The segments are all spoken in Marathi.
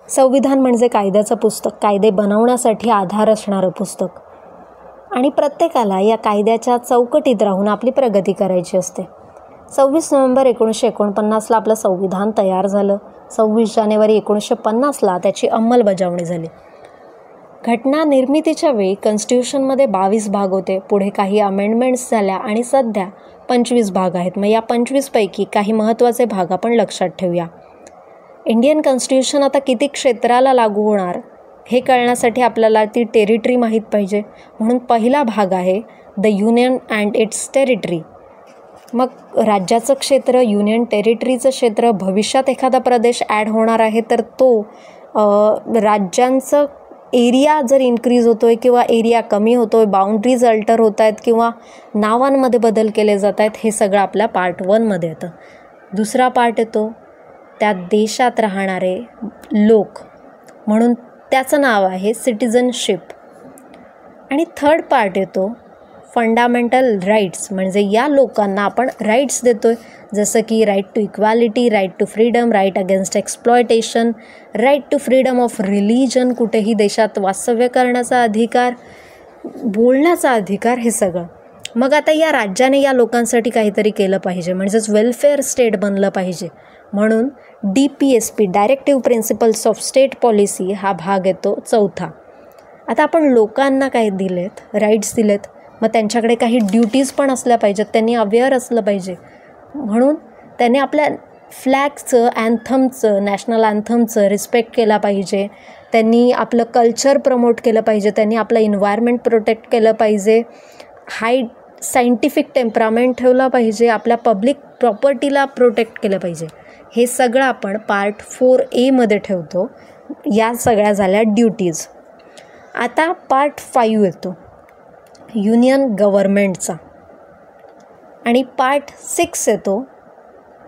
संविधान म्हणजे कायद्याचं पुस्तक, कायदे बनवण्यासाठी आधार असणारं पुस्तक. आणि प्रत्येकाला या कायद्याच्या चौकटीत राहून आपली प्रगती करायची असते. 26 नोव्हेंबर 1949ला आपलं संविधान तयार झालं. 26 जानेवारी 1950ला त्याची अंमलबजावणी झाली. घटना निर्मितीच्या वेळी कॉन्स्टिट्यूशनमध्ये 22 भाग होते. पुढे काही अमेंडमेंट्स झाल्या आणि सध्या 25 भाग आहेत. मग या 25पैकी काही महत्त्वाचे भाग आपण लक्षात ठेवूया. इंडियन कॉन्स्टिट्यूशन आता किती क्षेत्राला लागू होणार हे कळण्यासाठी आपल्याला ती टेरिटरी माहीत पाहिजे. म्हणून पहिला भाग आहे the union and it's territory. मग राज्याचं क्षेत्र, युनियन टेरिटरीचं क्षेत्र, भविष्यात एखादा प्रदेश ॲड होणार आहे तर तो राज्यांचं एरिया जर इन्क्रीज होतो आहे किंवा एरिया कमी होतो आहे, बाउंड्रीज अल्टर होत आहेत किंवा नावांमध्ये बदल केले जात आहेत, हे सगळं आपल्या पार्ट 1मध्ये येतं. दुसरा पार्ट येतो त्या देशात राहणारे लोक, म्हणून त्याचं नाव आहे सिटिझनशिप. आणि थर्ड पार्ट येतो फंडामेंटल राईट्स, म्हणजे या लोकांना आपण राईट्स देतो आहे, जसं की right to equality, right to freedom, right against exploitation, right to freedom of religion, कुठेही देशात वास्तव्य करण्याचा अधिकार, बोलण्याचा अधिकार, हे सगळं. मग आता या राज्याने या लोकांसाठी काहीतरी केलं पाहिजे, म्हणजेच वेलफेअर स्टेट बनलं पाहिजे. म्हणून DPSP directive principles of state policy हा भाग येतो चौथा. आता आपण लोकांना काय दिलेत, राईट्स दिलेत, मग त्यांच्याकडे काही ड्युटीज पण असल्या पाहिजेत, त्यांनी अवेअर असलं पाहिजे. म्हणून त्यांनी आपल्या फ्लॅगचं, अँथमचं, नॅशनल अँथमचं रिस्पेक्ट केला पाहिजे. त्यांनी आपलं कल्चर प्रमोट केलं पाहिजे. त्यांनी आपलं इन्व्हायरमेंट प्रोटेक्ट केलं पाहिजे. हाय सायंटिफिक टेम्परामेंट ठेवला पाहिजे. आपल्या पब्लिक प्रॉपर्टीला प्रोटेक्ट केलं पाहिजे. हे सगळं आपण पार्ट 4A ठेवतो. या सगळ्या झाल्या ड्युटीज. आता पार्ट 5 येतो युनियन गव्हर्मेंटचा आणि पार्ट 6 येतो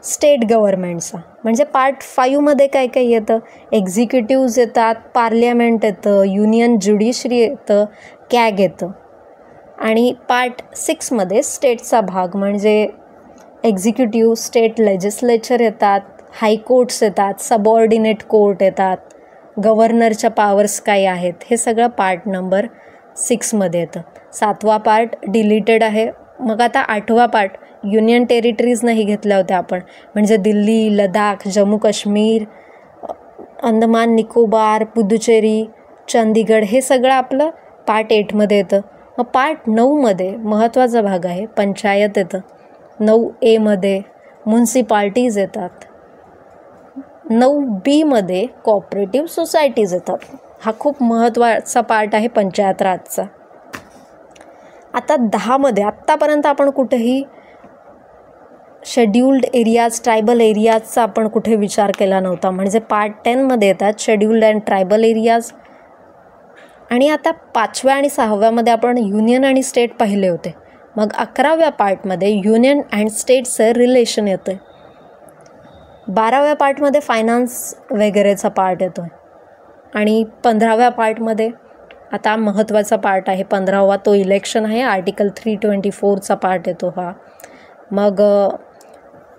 स्टेट गव्हर्मेंटचा. म्हणजे पार्ट 5मध्ये काय काय येतं, एक्झिक्युटिव्ज येतात, पार्लियामेंट येतं, युनियन ज्युडिशरी येतं, कॅग येतं. आणि पार्ट 6मध्ये स्टेटचा भाग म्हणजे एक्झिक्युटिव्ह, स्टेट लेजिस्लेचर येतात, हायकोर्ट्स येतात, सबऑर्डिनेट कोर्ट येतात, गव्हर्नरच्या पावर्स काय आहेत, हे सगळं पार्ट नंबर 6मध्ये येतं. 7वा पार्ट डिलीटेड आहे. मग आता 8वा पार्ट युनियन टेरिटरीज नाही घेतल्या होत्या आपण, म्हणजे दिल्ली, लडाख, जम्मू काश्मीर, अंदमान निकोबार, पुदुचेरी, चंदीगड, हे सगळं आपलं पार्ट 8मध्ये येतं. मग पार्ट 9मध्ये महत्त्वाचा भाग आहे पंचायत येतं. 9A म्युन्सिपाल्टीज येतात. 9B कोऑपरेटिव्ह सोसायटीज येतात. हा खूप महत्त्वाचा पार्ट आहे पंचायत राजचा. आता 10मध्ये आत्तापर्यंत आपण कुठेही शेड्युल्ड एरियाज, ट्रायबल एरियाजचा आपण कुठे विचार केला नव्हता. म्हणजे पार्ट 10मध्ये येतात शेड्युल्ड अँड ट्रायबल एरियाज. आणि आता 5व्या आणि 6व्यामध्ये आपण युनियन आणि स्टेट पाहिले होते. मग 11व्या पार्टमध्ये युनियन अँड स्टेटचं रिलेशन येतं. 12व्या पार्टमध्ये फायनान्स वगैरेचा पार्ट येतो. आणि 15व्या पार्टमध्ये आता महत्त्वाचा पार्ट आहे 15वा, तो इलेक्शन आहे. आर्टिकल 324चा पार्ट येतो हा. मग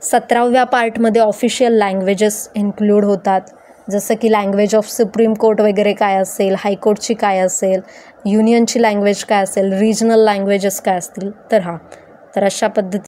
17व्या पार्टमध्ये ऑफिशियल लँग्वेजेस इन्क्लूड होतात, जसं की लँग्वेज ऑफ सुप्रीम कोर्ट वगैरे काय असेल, हायकोर्टची काय असेल, युनियनची लँग्वेज काय असेल, रिजनल लँग्वेजेस काय असतील, तर अशा पद्धती